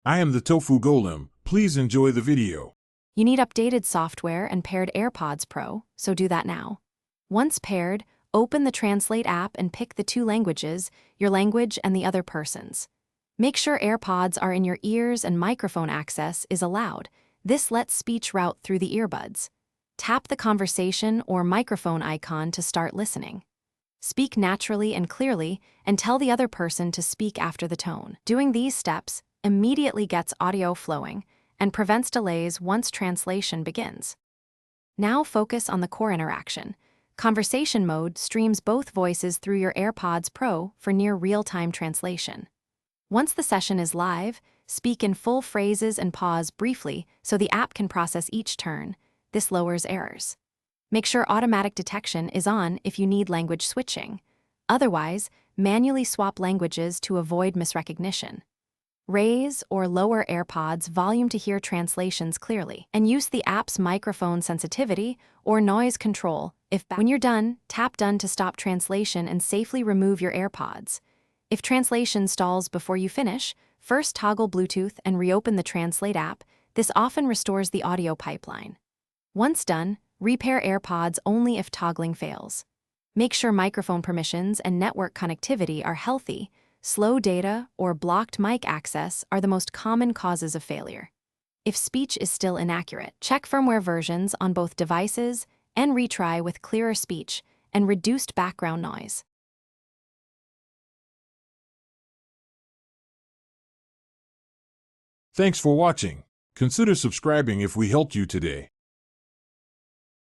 I am the Tofu Golem. Please enjoy the video. You need updated software and paired AirPods Pro, so do that now. Once paired, open the Translate app and pick the two languages, your language and the other person's. Make sure AirPods are in your ears and microphone access is allowed. This lets speech route through the earbuds. Tap the conversation or microphone icon to start listening. Speak naturally and clearly, and tell the other person to speak after the tone. Doing these steps immediately gets audio flowing and prevents delays once translation begins. Now focus on the core interaction. Conversation mode streams both voices through your AirPods Pro for near real-time translation. Once the session is live, speak in full phrases and pause briefly so the app can process each turn. This lowers errors. Make sure automatic detection is on if you need language switching. Otherwise, manually swap languages to avoid misrecognition. Raise or lower AirPods volume to hear translations clearly, and use the app's microphone sensitivity or noise control. When you're done, tap Done to stop translation and safely remove your AirPods. If translation stalls before you finish, first toggle Bluetooth and reopen the Translate app. This often restores the audio pipeline. Once done, repair AirPods only if toggling fails. Make sure microphone permissions and network connectivity are healthy. Slow data or blocked mic access are the most common causes of failure. If speech is still inaccurate, check firmware versions on both devices and retry with clearer speech and reduced background noise. Thanks for watching. Consider subscribing if we helped you today.